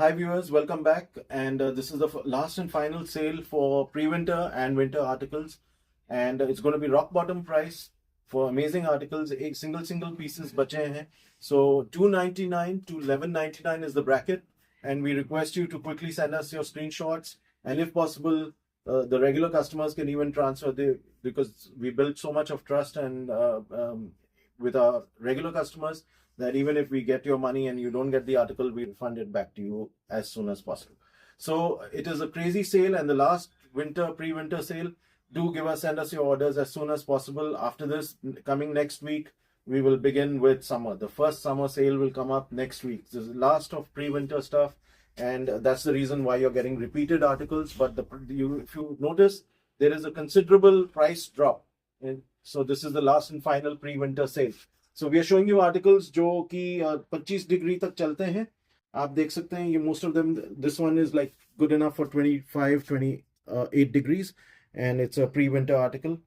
Hi viewers, welcome back, and this is the last and final sale for pre-winter and winter articles, and it's going to be rock bottom price for amazing articles. एक single pieces बचे हैं, so $299 to $11.99 is the bracket, and we request you to quickly send us your screenshots, and if possible, the regular customers can even transfer because we built so much of trust and with our regular customers that even if we get your money and you don't get the article, we refund it back to you as soon as possible. So it is a crazy sale, and the last pre-winter sale. Do send us your orders as soon as possible. After this, coming next week, we will begin with summer. The first summer sale will come up next week. This is the last of pre-winter stuff, and that's the reason why you're getting repeated articles. But if you notice, there is a considerable price drop. So this is the last and final pre-winter sale. So we are showing you articles जो कि 25 degree तक चलते हैं. आप देख सकते हैं ये most of them. This one is like good enough for 28 degrees, and it's a pre-winter article,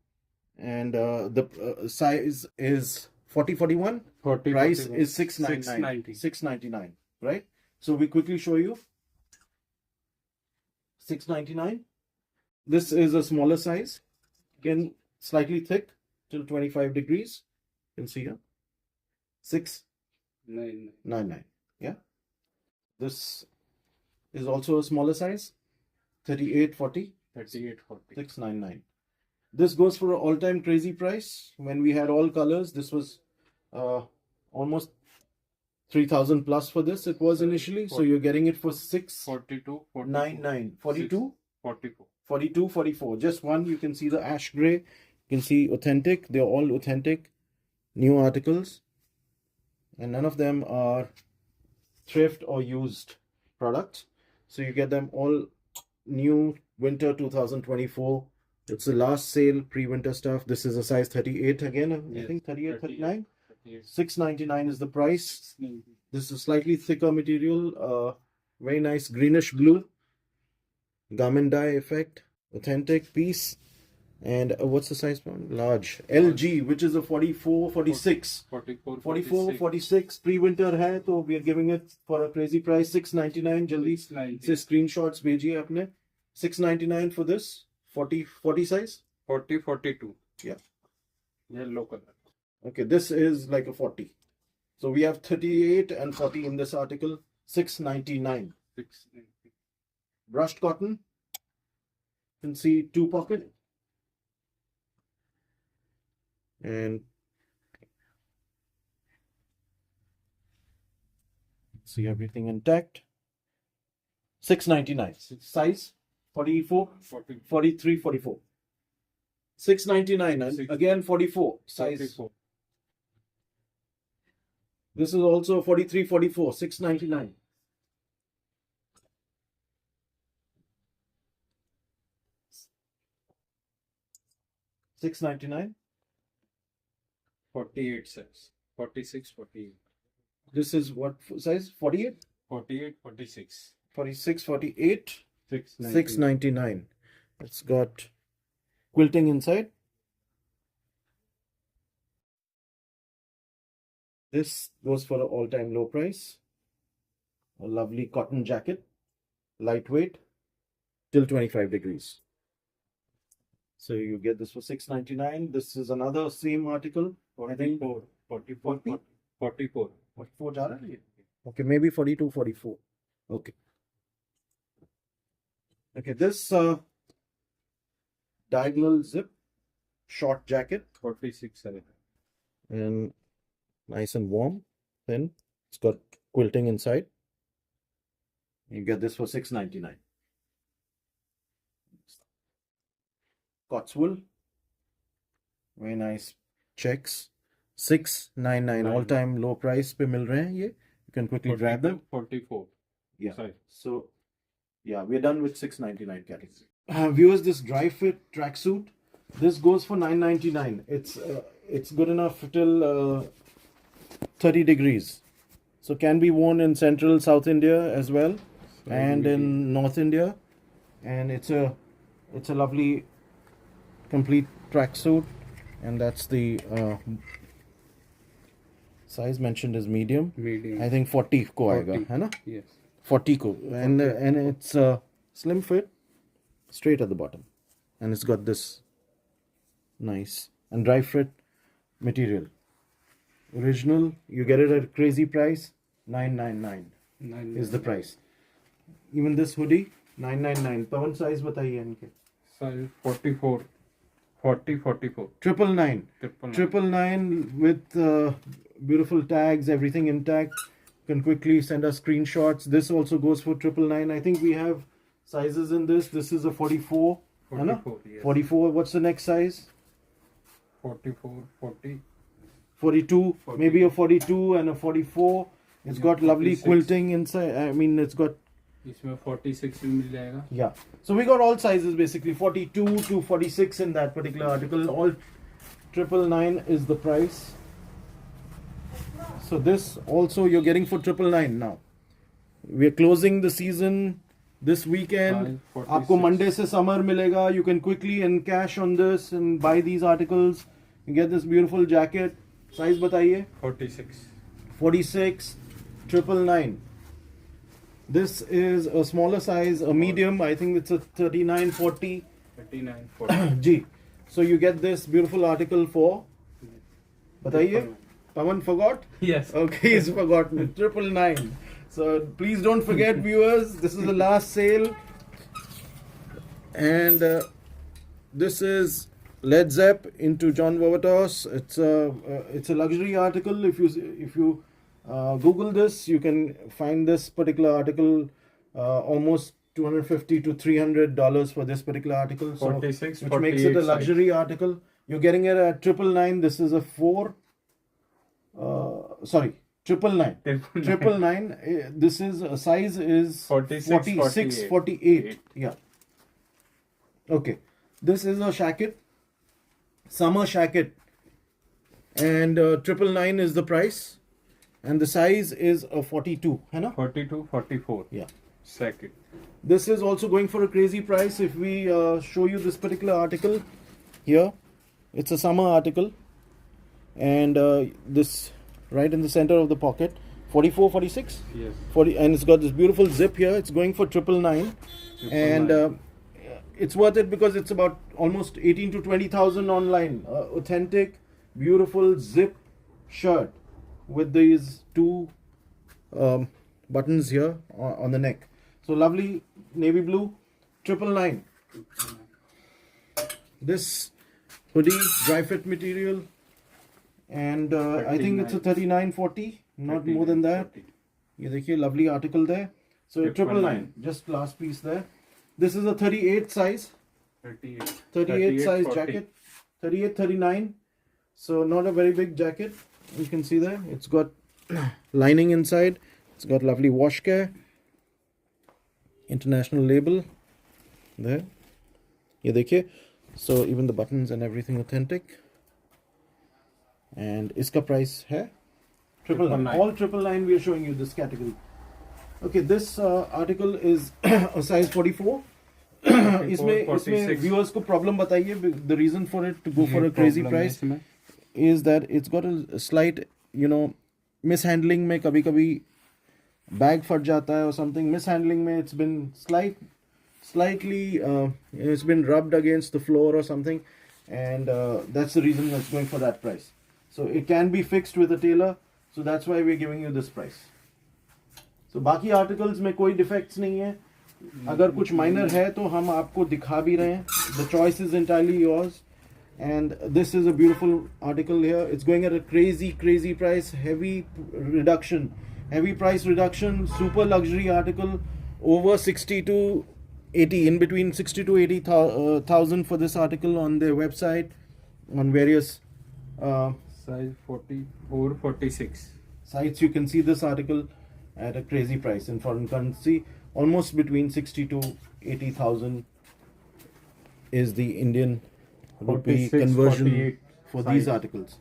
and the size is 40-41. Price is $699. Right? So we quickly show you. $699. This is a smaller size, again slightly thick, till 25 degrees. You can see here. $699. Yeah. This is also a smaller size. 38-40. $699. This goes for an all-time crazy price. When we had all colors, this was almost 3,000 plus for this. It was initially. So you're getting it for $699. 42-44. Just one. You can see the ash gray. You can see authentic. They're all authentic. New articles, and none of them are thrift or used products, so you get them all new winter 2024. It's the last sale pre-winter stuff. This is a size 38 again. I think 38-39. $699 is the price. This is a slightly thicker material, very nice greenish blue, garment dye effect, authentic piece. And what's the size? Large. LG, which is a 44-46. 44-46 pre-winter hai, so we are giving it for a crazy price. $699. Jaldi se screenshots bhejiye apne. $699 for this. 40 size. 42. Yeah. Yellow color. Okay, this is like a 40. So we have 38 and 40 in this article. $699. Brushed cotton. You can see 2 pocket. And see everything intact. $699. Size 44, 43, 44. $699. And again 44 size. 44. This is also 43, 44. $699. $699. 48 size. 46, 48. This is what size? 48? 48, 46. 46, 48. $699. It's got quilting inside. This goes for an all-time low price. A lovely cotton jacket. Lightweight. Till 25 degrees. So you get this for $699. This is another same article. 44. 44 जा रहा है ये? Okay, maybe 42, 44. Okay. Okay, this diagonal zip short jacket. 46. And nice and warm. Thin. It's got quilting inside. You get this for $699. Cotswool. Very nice checks. $699. All-time low price पे मिल रहे हैं ये. You can quickly grab them. 44. Yeah. Sorry. So, yeah, we're done with $699 category. Viewers, this dry fit tracksuit, this goes for $999. It's good enough till 30 degrees. So can be worn in Central South India as well, and in North India. And it's a lovely complete tracksuit, and that's the size mentioned is medium. Medium. I think 40 को आएगा, है ना? Yes. 40 ko, and it's slim fit, straight at the bottom, and it's got this nice and dry fit material. Original, you get it at a crazy price, $999 is the price. Even this hoodie, $999. Pawan, size बताइए इनके. Size 44. 40, 44. 999. 999 with beautiful tags, everything intact. You can quickly send us screenshots. This also goes for 999. I think we have sizes in this. This is a 44. 44, yes. 44. What's the next size? 44, 40. 42. 40. Maybe a 42 and a 44. It's got lovely 46. quilting inside. I mean, it's got. इसमें 46 भी मिल जाएगा. Yeah. So we got all sizes basically, 42 to 46 in that particular article. All 999 is the price. So this also you're getting for 999 now. We're closing the season this weekend. 46. आपको Monday से summer मिलेगा. You can quickly encash on this and buy these articles. You get this beautiful jacket. Size बताइए. 46. 46, 999. This is a smaller size, a medium. I think it's a 39, 40. 39, 40. G. So you get this beautiful article for. बताइए. Pawan forgot? Yes. Okay, he's forgotten. 999. So please don't forget, viewers. This is the last sale, and this is Led Zepp into John Vovatos. It's a luxury article. If you Google this, you can find this particular article almost $250 to $300 for this particular article. So, 46, which makes it a 48 luxury article. You're getting it at 999. This is a 999. This is size is 46, 48. Yeah. Okay. This is a shacket, summer shacket, and 999 is the price, and the size is a 42. है ना? 42, 44. Yeah. Second. This is also going for a crazy price. If we show you this particular article here, it's a summer article, and this right in the center of the pocket, 44, 46, Yes. 40, and it's got this beautiful zip here. It's going for 999, and it's worth it because it's about almost 18 to 20,000 online. Authentic, beautiful zip shirt with these two buttons here on the neck. So lovely navy blue, 999. This hoodie, dry fit material, and I think it's a 39.40, not more than that. 40. ये देखिए lovely article there. So 999, just last piece there. This is a 38 size, 38. 38 size 40. jacket, 38, 39. So not a very big jacket. You can see there. It's got lining inside. It's got lovely wash care. International label there. ये देखिए. So even the buttons and everything authentic. And इसका price है 999. All 999 we are showing you this category. Okay, this article is a size 44. इसमें 46. viewers को problem बताइए. The reason for it to go for a crazy price is that it's got a slight, mishandling में कभी-कभी bag फट जाता है or something. Mishandling में it's been slightly it's been rubbed against the floor or something, and that's the reason it's going for that price. So it can be fixed with a tailor, so that's why we're giving you this price. So बाकी articles में कोई defects नहीं है. अगर कुछ minor है तो हम आपको दिखा भी रहे हैं. The choice is entirely yours. And this is a beautiful article here. It's going at a crazy price. Heavy price reduction. Super luxury article. Over 60 to 80, in between 60 to 80,000 for this article on their website, on various size 44, 46. sites. You can see this article at a crazy price in foreign currency. Almost between 60 to 80,000 is the Indian rupee 46, conversion 48 for size. these articles.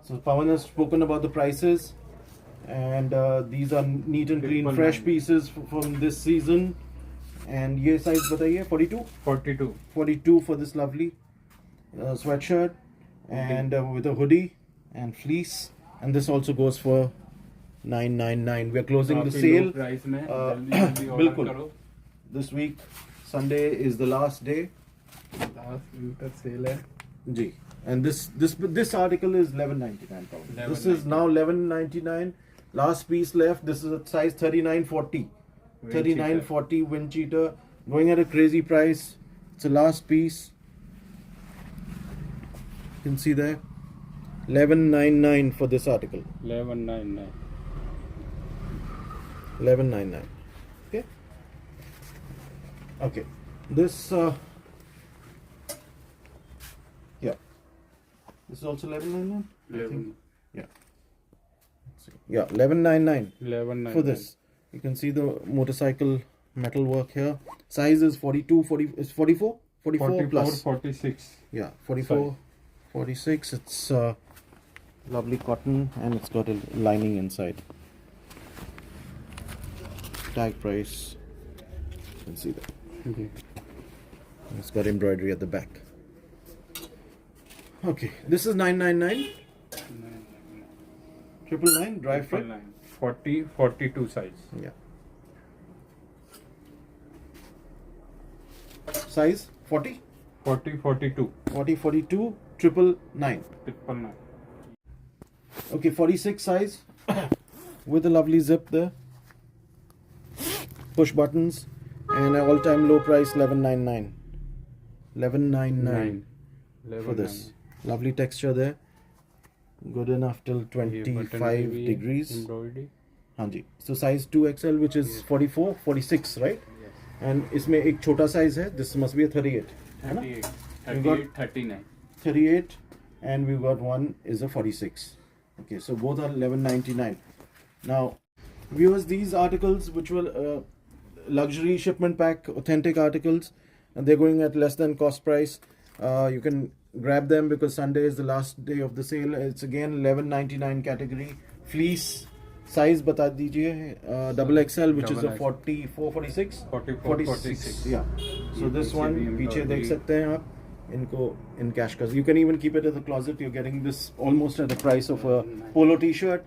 So Pawan has spoken about the prices, and these are neat and clean, fresh pieces from this season. And ये size बताइए. 42? 42. 42 for this lovely sweatshirt, and with a hoodie and fleece. And this also goes for 999. We are closing the काफी sale low price में uh, जल्दी जल्दी order बिल्कुल। करो। this week. Sunday is the last day. Last winter sale है। Ji. And this article is 1199 pounds. This is now 1199. Last piece left. This is a size 3940. 3940 wind cheater, going at a crazy price. It's the last piece. You can see there. 1199 for this article. 1199। 1199. Okay. Okay. This yeah. This is also 1199. I think. Yeah. Yeah, 1199 1199 for this. You can see the motorcycle metal work here. Size is 42, 40, is 44? 44 plus. 46। Yeah, 44, Sorry. 46. It's lovely cotton and it's got a lining inside. Tag price. You can see that. Ji. It's got embroidery at the back. Okay, this is 999. 999 dry fit. 40 42 size। Yeah. Size 40, 40 42 40, 42, 999. 999। Okay, 46 size with a lovely zip there. Push buttons and an all-time low price 1199. 1199 for this. Lovely texture there. Good enough till 25 degrees. Embroidery। हाँ जी. So size 2XL which is 44, 46, right? And इसमें एक छोटा size है. This must be a 38. है ना? 38 You got 39। 38 and we've got one is a 46. Okay, so both are 1199. Now, viewers, these articles which were luxury shipment pack authentic articles, and they're going at less than cost price. You can grab them because Sunday is the last day of the sale. It's again 1199 category. Fleece size बता दीजिए. Double XL which is a 44, 46? 44 46। Yeah. So this पीछे one भी पीछे देख embroidery। सकते हैं आप. इनको in cash कर. You can even keep it in the closet. You're getting this almost at the price of a polo t-shirt.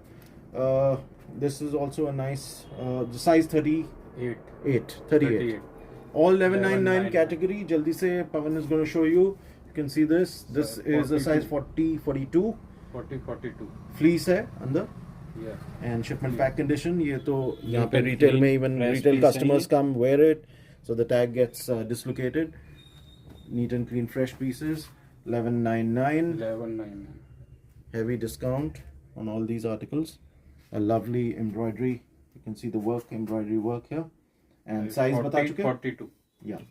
This is also a nice the size 38, 38. All 1199 category. Jaldi se Pawan is going to show you. You can see this. This is a size 40, 42. 40 42। Fleece है अंदर. Yeah। And shipment pack condition. ये तो यहाँ पे and retail clean, में even fresh retail piece customers है come wear it, so the tag gets dislocated. Neat and clean, fresh pieces. 1199. 1199। Heavy discount on all these articles. A lovely embroidery. You can see the work, embroidery work here. And size बता चुके हैं? 42। Yeah.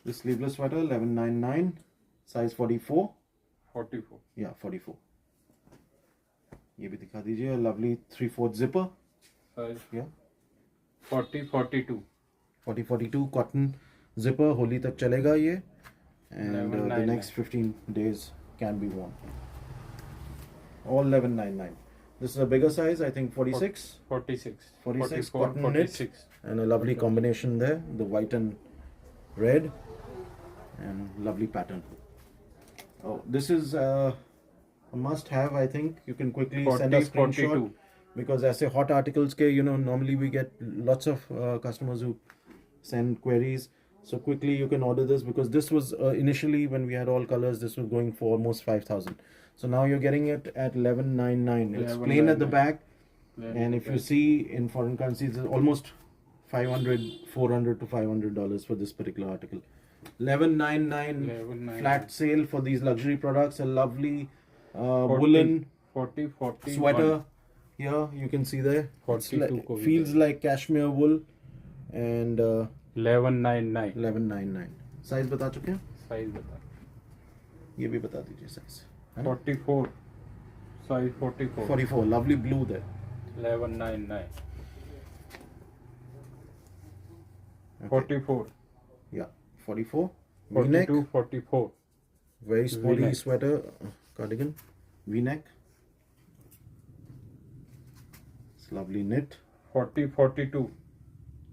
This sleeveless sweater 1199. Size 44. 44। Yeah, 44. ये भी दिखा दीजिए. Lovely 3/4 zipper. Size Yeah. 40 42। 40, 42 cotton zipper. Holi तक चलेगा ये. And the 1199. next 15 days can be worn. All 1199. This is a bigger size, I think 46. 46 46 44 cotton knit 46। and a lovely combination there, the white and red, and lovely pattern. Oh, this is a must-have. I think you can quickly send a 40 screenshot 42। because as a hot articles ke, normally we get lots of customers who send queries. So quickly you can order this because this was initially when we had all colors, this was going for almost 5,000. So now you're getting it at 1199. It's plain at the back, and if you see in foreign currencies, it's almost 500, 400 to $500 for this particular article. 1199 1199 flat sale for these luxury products. A lovely woolen 40 40 sweater here. You can see there. It's 42 को भी feels like cashmere wool, and 1199। 1199. Size बता चुके हैं? Size बता। ये भी बता दीजिए size. 44 size 44। 44. Lovely blue there. 1199। Okay. 44 Yeah. 44. V-neck. 42 44। Very sporty V-neck. sweater, cardigan. V-neck. It's lovely knit. 40 42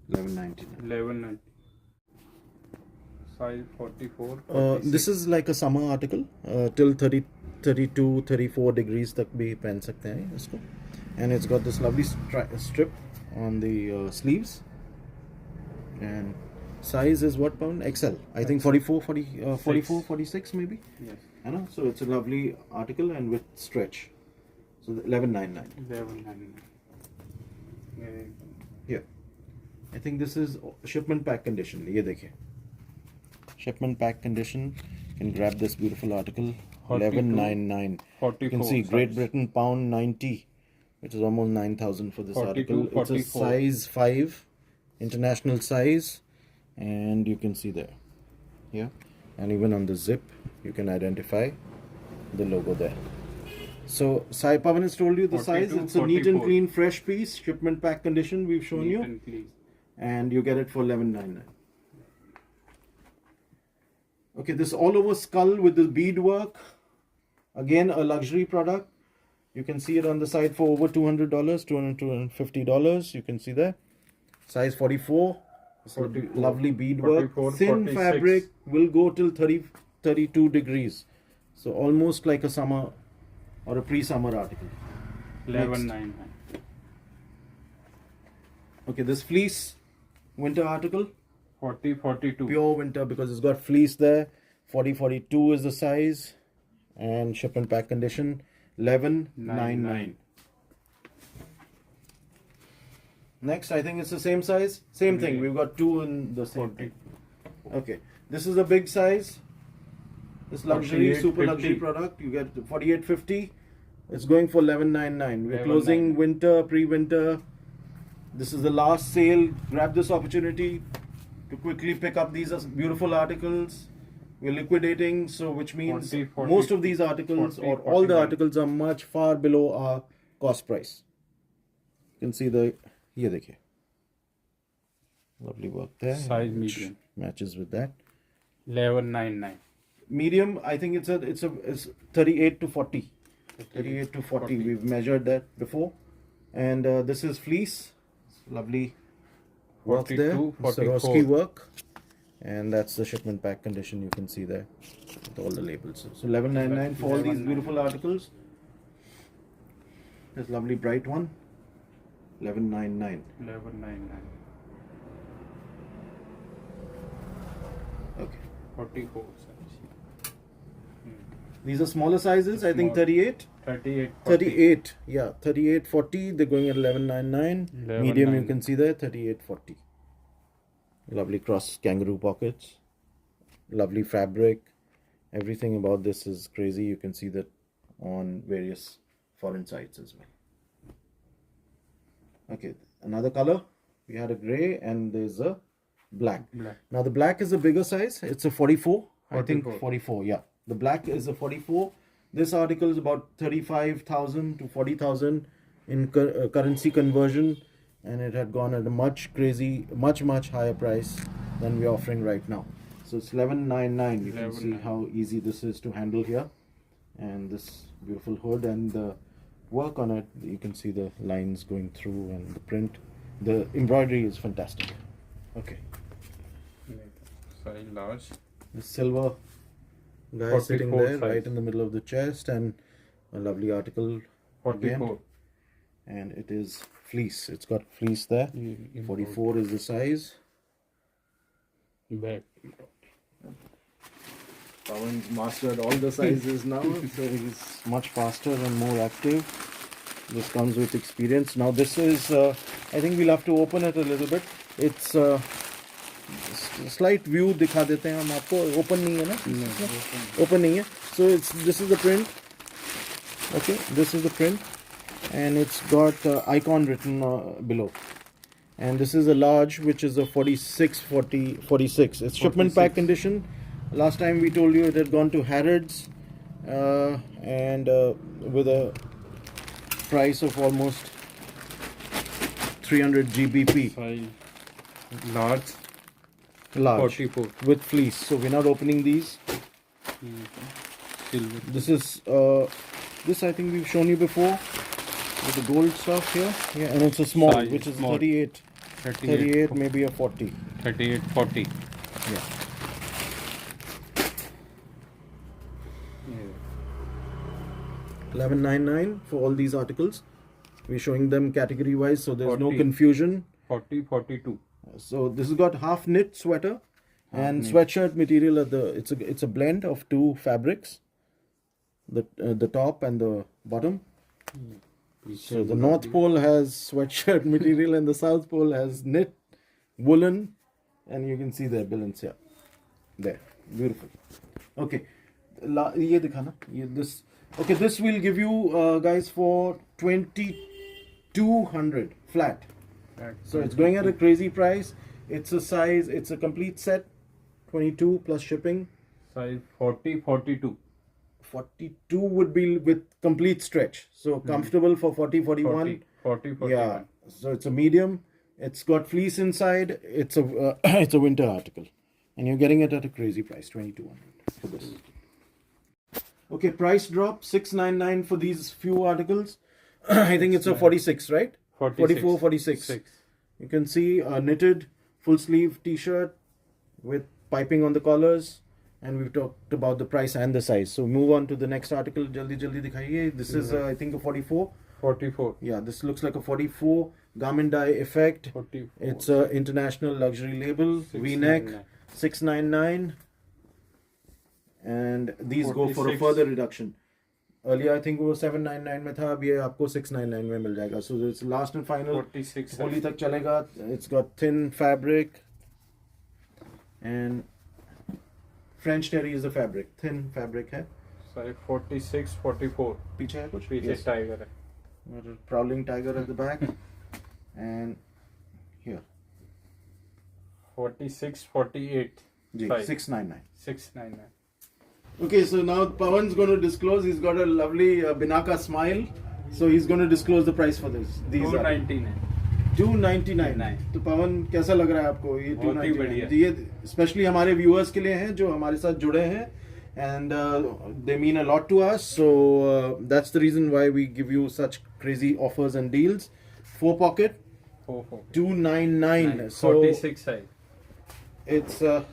1199. 1190। Size 44 This is like a summer article till 32 34 degrees तक भी पहन सकते हैं इसको. and it's got this lovely strip on the sleeves. And size is what pound? XL. I think 44, 46 maybe. Yes. I know. So it's a lovely article and with stretch. So 11.99. 1199. Yeah. I think this is shipment pack condition. ये देखिए. Shipment pack condition. You can grab this beautiful article. 11.99. 44 You can see Great size. Britain pound 90, which is almost 9,000 for this 42, article. It's a 44. size 5, international size, and you can see there. Yeah, and even on the zip, you can identify the logo there. So Sai Pavan has told you the size. 42, It's a neat and 44. clean, fresh piece. Shipment pack condition. We've shown Neat you, and clean. and you get it for 11.99. Okay, this all over skull with the bead work. Again, a luxury product. You can see it on the side for over $200, $250. You can see there. Size 44. It's a 44, lovely bead work. 44, Thin 46. fabric will go till 32 degrees. So almost like a summer or a pre-summer article. 1199. Okay, this fleece winter article. 40, 42. Pure winter because it's got fleece there. 42 is the size. And shipment pack condition. 11.99. Next, I think it's the same size. Same thing. Yeah. We've got two in the same 40. thing. Okay. This is a big size. This luxury, super 48.50. luxury product. You get 48.50. It's going for 11.99. We're 11.99. closing winter, pre-winter. This is the last sale. Grab this opportunity to quickly pick up these beautiful articles. We're liquidating, so which means 40, 40, most of these articles 40, or all the 41. articles are much far below our cost price. You can see the here देखिए. Lovely work there. Size which medium. matches with that. 1199. Medium, I think it's 38 to 40. 38 to 40. 40. We've measured that before. And this is fleece. Lovely work 42, there. 44. Swarovski work. And that's the shipment pack condition you can see there with all the labels. So 11.99 for all these 11.99. beautiful articles. This lovely bright one. 11.99. 1199. Okay. 44 size. These are smaller sizes. I think Small. 38. 38, 40. 38. Yeah, 38.40. They're going at 11.99. Medium you 11.99. can see there 38.40. Lovely cross kangaroo pockets. Lovely fabric. Everything about this is crazy. You can see that on various foreign sites as well. Okay, another color. We had a gray and there's a black. Black. Now the black is a bigger size. It's a 44. I think 44. 44. Yeah, the black is a 44. This article is about 35,000 to 40,000 in currency conversion, and it had gone at a much higher price than we're offering right now. So it's 11.99. You can see 11.99. how easy this is to handle here, and this beautiful hood and the work on it. You can see the lines going through and the print. The embroidery is fantastic. Okay, Size large. the silver guy 44 sitting there size. right in the middle of the chest, and a lovely article 44. again. And it is fleece. It's got fleece there. 44 is the size. Back. Pawan's mastered all the sizes now, so he's much faster and more active. This comes with experience. Now this is, I think we'll have to open it a little bit. It's slight view दिखा देते हैं हम आपको. Open नहीं है ना? Open नहीं है. So this is the print. Okay, this is the print, and it's got icon written below. And this is a large, which is a 46. It's shipment pack 46. condition. Last time we told you it had gone to Harrods, and with a price of almost 300 GBP. Size large. Large 44. with fleece. So we're not opening these. Silver. This is this I think we've shown you before with the gold stuff here. Yeah, and it's a small, Size which is small. 38, 38, maybe a 40. 38, 40. Yeah. $11.99 for all these articles. We're showing them category wise, so there's no 40. confusion. 40, 42. So this has got half knit sweater and sweatshirt material at the. It's a blend of two fabrics, the top and the bottom. So the North Pole has sweatshirt material and the South Pole has knit, woolen, and you can see the balance here. There, beautiful. Okay, ये दिखाना, this. Okay, this will give you guys for 2200 flat. So it's going at a crazy price. It's a size. It's a complete set, 22 plus shipping. Size 40, 42. 42 would be with complete stretch. So comfortable for 40, 41. 40, 41. Yeah. So it's a medium. It's got fleece inside. It's a it's a winter article, and you're getting it at a crazy price, 2200 for this. Okay, price drop 699 for these few articles. I think it's a 46, right? 44, 46. 6. You can see a knitted full sleeve t-shirt with piping on the collars, and we've talked about the price and the size. So move on to the next article. Jaldi dikhaiye. This is I think a 44. 44. Yeah, this looks like a 44 garment dye effect. 44. It's a international luxury label, V-neck, 699, and these go for a 46. further reduction. Earlier I think वो 799 में था, अब ये आपको 699 में मिल जाएगा. So it's last and final. 46. Holi तक चलेगा. It's got thin fabric and French terry is the fabric. Thin fabric है. Size 46, 44. पीछे है कुछ? पीछे Yes. टाइगर है. Prowling tiger at the back and here 46, 48. जी, Size. 699. 699. Okay, so now Pawan's going to disclose. He's got a lovely Binaka smile, so he's going to disclose the price for this. These are 299. 299. तो पवन कैसा लग रहा है आपको ये बहुत ही 299? बढ़िया। ये स्पेशली हमारे व्यूअर्स के लिए हैं जो हमारे साथ जुड़े हैं, and they mean a lot to us. So that's the reason why we give you such crazy offers and deals. 4 pocket 299. So 46 size. it's a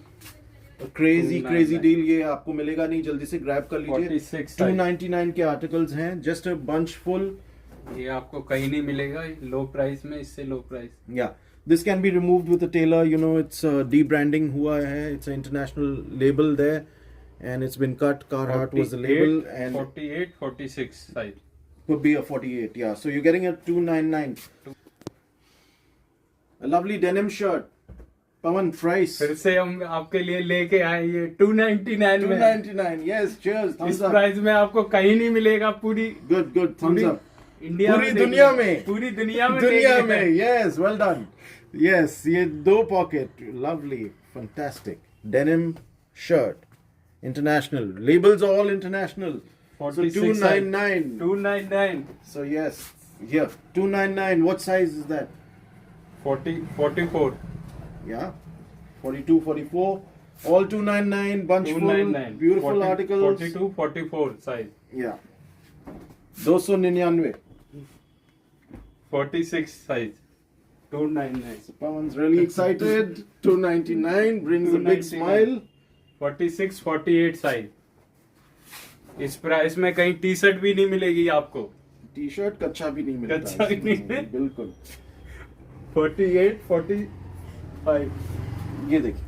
crazy 299. deal. ये आपको मिलेगा नहीं, जल्दी से ग्रैब कर लीजिए. 46 size. 299 के आर्टिकल्स हैं, जस्ट अ बंच फुल. ये आपको कहीं नहीं मिलेगा लो प्राइस में, इससे लो price. Yeah, this can be removed with a tailor. You know, it's debranding हुआ है. It's an international label there, and it's been cut. Carhartt was the label, and 48, 46 size. could be a 48. Yeah, so you're getting a 299. A lovely denim shirt. Pawan, price फिर से हम आपके लिए लेके आए ये 299 में. 299. Yes, cheers. इस Thumbs up. प्राइस में आपको कहीं नहीं मिलेगा. पूरी Good. Thumbs पूरी up. इंडिया पूरी में दुनिया देखिए. में. पूरी दुनिया में दुनिया देखिए. में. Yes, well done. Yes, ये 2 pocket, lovely, fantastic denim shirt, international. Labels are all international. So 46 299. 299. So yes, here 299. What size is that? 40, 44. Yeah, 42, 44. All 299. Bunch full, 299. beautiful 40, articles. 42, 44 size. Yeah. 299. 46 size. 299. So Pawan's really excited. 299 brings a big 299. smile. 46, 48 size. इस price में कहीं T shirt भी नहीं मिलेगी आपको. T-shirt कच्चा भी नहीं मिलता. कच्चा भी नहीं है. बिल्कुल. 48, 45. ये देखिए.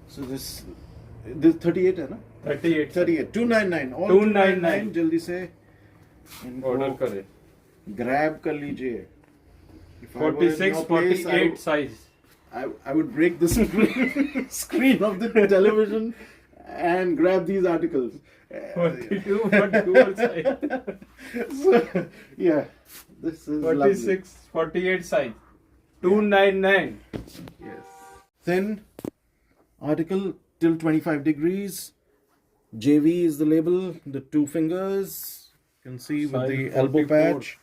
So this 38 है ना? 38. 38. 299. All 299. जल्दी से ऑर्डर करें. ग्रैब कर लीजिए. If I were in 46, your place, 48 size. I would break the screen of the television and grab these articles. 42, 44 size. So, yeah, this is 46, 48 size. 299. lovely. Yes. Thin article till 25 degrees. JV is the label. The 2 fingers. You can see with Size the elbow 44. patch.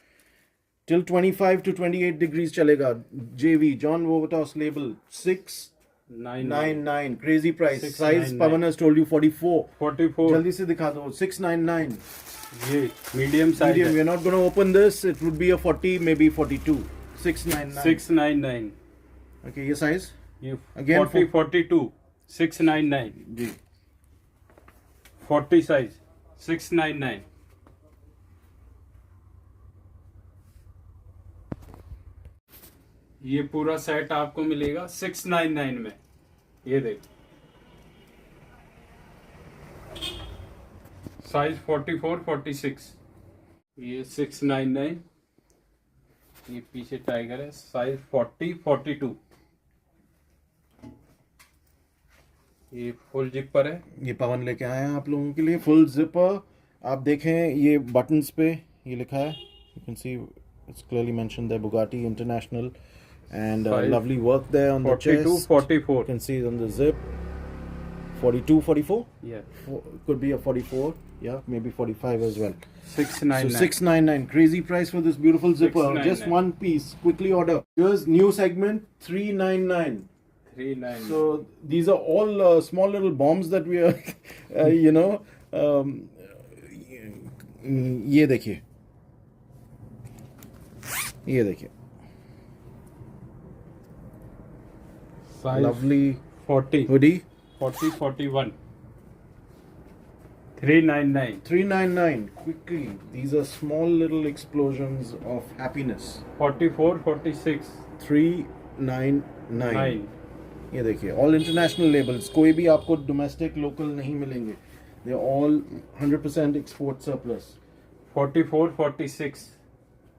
Till 25 to 28 degrees chalega. JV, John Wovatos label. 699. Crazy price. 699. Size Pawan has told you 44. 44. जल्दी से दिखा दो. 699. ये medium size Medium. है. We're not going to open this. It would be a 40, maybe 42. 699. 699. Okay, ये size? ये Again 40, 42. 699. जी. 40 size. 699. ये पूरा सेट आपको मिलेगा 699 में। ये देख, साइज 44 46, ये 699। ये पीछे टाइगर है, साइज 40 42। ये फुल जिपर है। ये पवन लेके आए हैं आप लोगों के लिए फुल जिपर। आप देखें ये बटन्स पे ये लिखा है, you can see it's clearly mentioned that Bugatti International and Size lovely work there on the 42 chest. 44। You can see it on the zip. 42 44 Yeah, could be a 44, yeah, maybe 45 as well. 699। So 699, crazy price for this beautiful zipper. 699. Just one piece, quickly order. Here's new segment 399. 399। So these are all small little bombs that we are, you know. ये देखिए, ये देखिए, size lovely 40 hoodie. 40 41। 399। 399. Quickly, these are small little explosions of happiness. 44 46 399. 9। ये देखिए, all international labels. कोई भी आपको domestic local नहीं मिलेंगे. They're all 100% export surplus. 44 46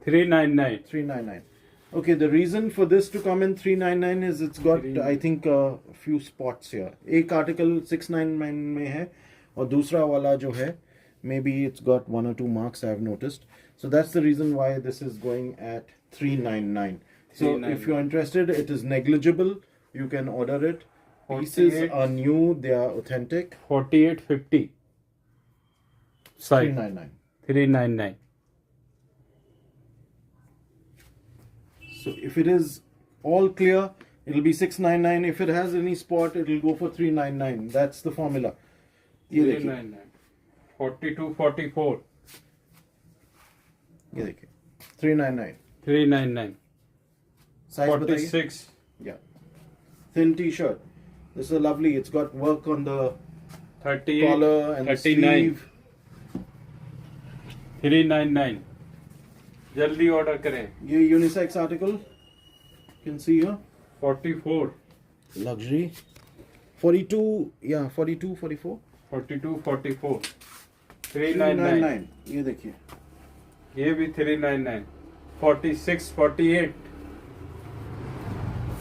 399। 399. Okay, the reason for this to come in 399 is it's got I think a few spots here. एक article 699 में है और दूसरा वाला जो है maybe it's got 1 or 2 marks I have noticed. So that's the reason why this is going at 399. So if you're interested, it is negligible. You can order it. Pieces 48. are new. They are authentic. 48 50 size 399. 399। So if it is all clear, it'll be 699. If it has any spot, it'll go for 399. That's the formula. ये देखिए, 399। 42 44 ये देखिए, 399. 399। Size बताइए. 46 Yeah. Thin T-shirt. This is lovely. It's got work on the 38 collar and the 39 sleeve. 399। जल्दी order करें। ये unisex article. You can see here. 44 Luxury. 42. Yeah, 42, 44. 42 44 399। 399. ये देखिए. ये भी 399। 46 48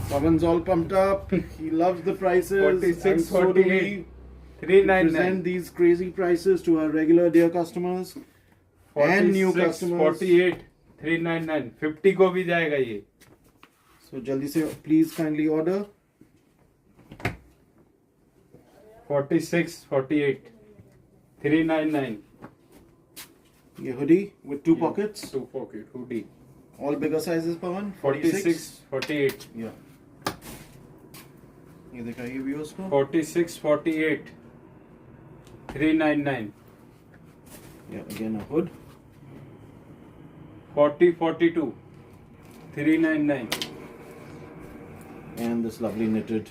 Pavan's all pumped up. He loves the prices. 46, and so do 48. we. 399। Present these crazy prices to our regular dear customers and new 46, customers. 48 399। 50 को भी जाएगा ये। So jaldi se please kindly order. 46 48 399। ये hoodie with 2 pockets. 2 pocket hoodie। All bigger sizes, Pavan. 46 48 Yeah. ये दिखाइए viewers को. 46 48 399। Yeah, again a hood. 40 42 399। And this lovely knitted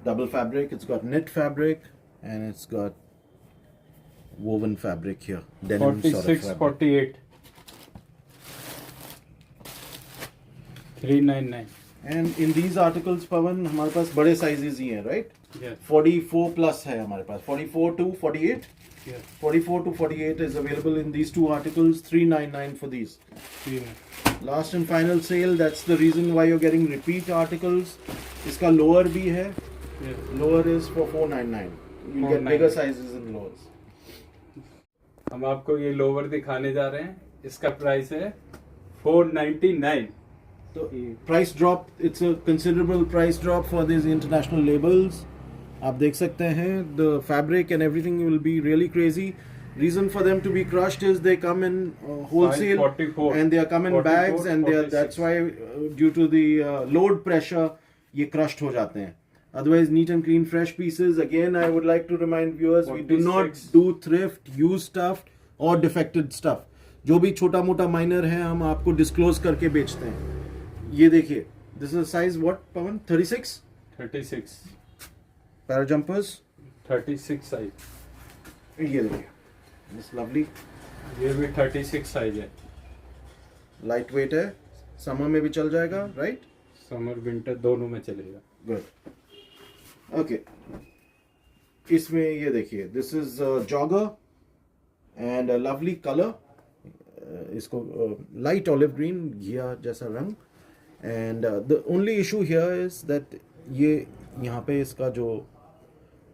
double fabric. It's got knit fabric and it's got woven fabric here. Denim sort of 46 fabric. 48 399। And in these articles, Pavan, हमारे पास बड़े sizes ही हैं, right? Yes 44 plus है हमारे पास. 44 to 48. yes 44 to 48 is available in these two articles. 399 for these. 399। Last and final sale. That's the reason why you're getting repeat articles. इसका lower भी है. yes Lower is for 499. You'll get 499. bigger sizes in lowers. हम आपको ये lower दिखाने जा रहे हैं। इसका प्राइस है 499। So price drop. It's a considerable price drop for these international labels. आप देख सकते हैं the fabric and everything will be really crazy. Reason for them to be crushed is they come in wholesale 44 and they are come in 44, bags and they are, 46. that's why due to the load pressure ये crushed हो जाते हैं. Otherwise neat and clean fresh pieces. Again I would like to remind viewers we do not 46. do thrift, used stuff or defected stuff. जो भी छोटा मोटा minor है हम आपको disclose करके बेचते हैं. ये देखिए, this is a size what, Pavan? 36 36 para jumpers. 36 size. ये देखिए, this lovely ये भी 36 साइज है। light weight है, समर में भी चल जाएगा, राइट? समर विंटर दोनों में चलेगा। गुड। ओके, इसमें ये देखिए, this is jogger and lovely colour, इसको लाइट ऑलिव ग्रीन, घिया जैसा रंग। And the only issue here is that ये यहाँ पे इसका जो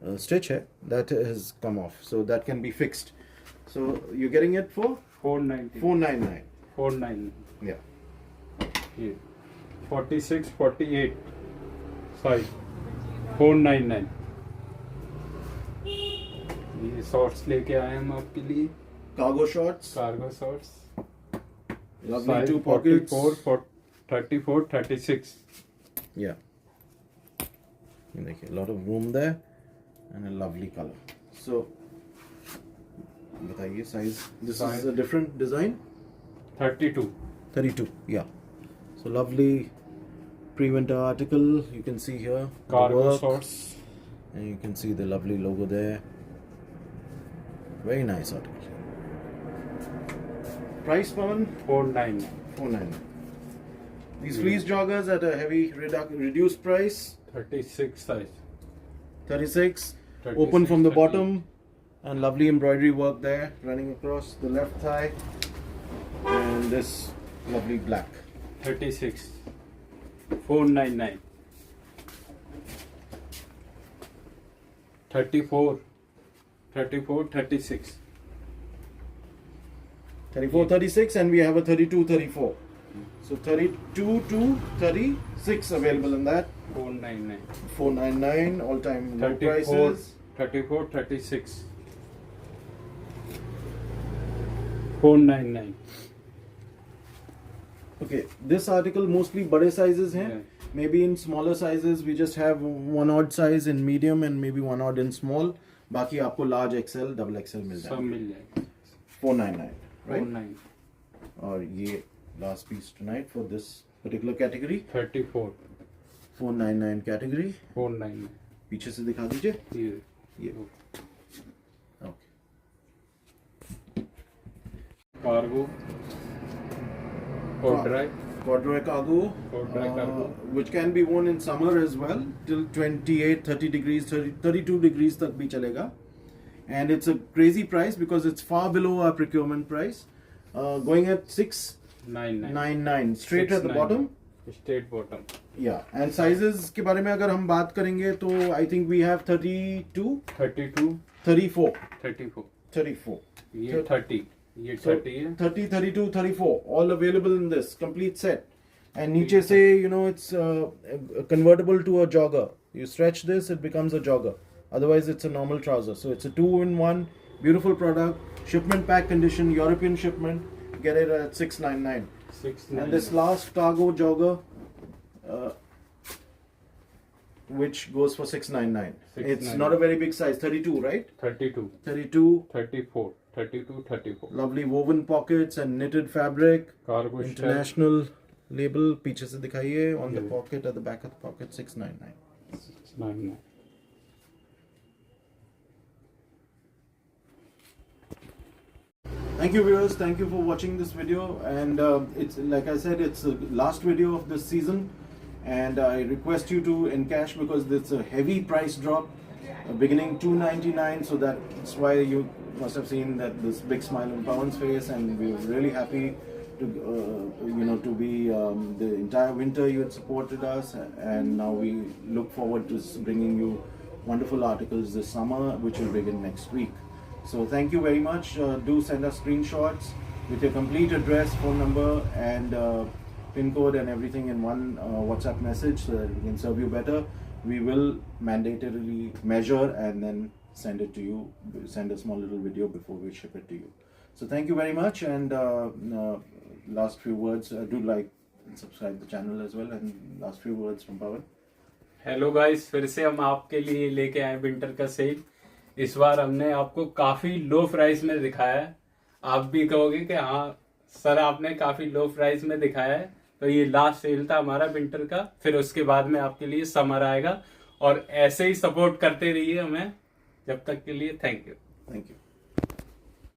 स्टिच है that has come off, so that can be fixed. So you're getting it for 490 499. 499 Yeah. ये 46 48 साइज 499। ये शॉर्ट्स लेके आए हम आपके लिए, Cargo shorts, cargo shorts, lovely two pockets. 34 36। Yeah. You देखिए, a lot of room there and a lovely color. So बताइए size. This Size. is a different design. 32 32. Yeah. So lovely pre-winter article. You can see here the cargo work, shorts. and you can see the lovely logo there. Very nice article. Price, Pawan? 499 499. These fleece joggers at a heavy reduced price. 36 size 36. 36, Open from the 38. bottom, and lovely embroidery work there running across the left thigh, and this lovely black. 36 499 34 36 34, 36, and we have a 32, 34. So 32 to 36 available in that. 499 499 all time low 34 prices. 34 36 499 Okay, this article mostly bade sizes hain. Yeah. Maybe in smaller sizes we just have one odd size in medium and maybe one odd in small. बाकी आपको large XL, double XL मिल सब जाएगा. मिल जाएगा 499, right? 49 और ये last piece tonight for this particular category. 34 499 category. 499 पीछे से दिखा दीजिए. ये Okay. Cargo corduroy Corduroy cargo, Corduroy cargo. which can be worn in summer as well till 28, 30 degrees, 32 degrees तक भी चलेगा. And it's a crazy price because it's far below our procurement price, going at 699 straight at the 699. bottom. straight bottom Yeah, and sizes के बारे में अगर हम बात करेंगे तो I think we have 32, 32 34, 34 34. ये 30 ये So 30 है 30, 32, 34, all available in this complete set. And नीचे से, you know, it's convertible to a jogger. You stretch this, it becomes a jogger. Otherwise, it's a normal trouser. So it's a 2-in-1, beautiful product. Shipment pack condition, European shipment. Get it at 699. 699 And this last cargo jogger, which goes for 699. It's not a very big size, 32, right? 32 32. 34 32 34 Lovely woven pockets and knitted fabric. cargo strap International label. पीछे से दिखाइए on the Yeah. pocket, at the back of the pocket, 699. 699 Thank you, viewers. Thank you for watching this video. And it's like I said, it's the last video of this season. And I request you to encash because it's a heavy price drop. Beginning $299, so that's why you must have seen that this big smile on Pawan's face, and we're really happy to to be the entire winter you had supported us, and now we look forward to bringing you wonderful articles this summer, which will begin next week. So thank you very much. Do send us screenshots with your complete address, phone number, and pin code and everything in one WhatsApp message so that we can serve you better. We will mandatorily measure and then send it to you. Send a small little video before we ship it to you. So thank you very much. And last few words, do like and subscribe the channel as well. And last few words from Pawan. Hello guys, फिर से हम आपके लिए लेके आए winter का cell. इस बार हमने आपको काफी लो प्राइस में दिखाया है। आप भी कहोगे कि हाँ सर, आपने काफी लो प्राइस में दिखाया है। तो ये लास्ट सेल था हमारा विंटर का, फिर उसके बाद में आपके लिए समर आएगा। और ऐसे ही सपोर्ट करते रहिए हमें, जब तक के लिए थैंक यू। Thank you.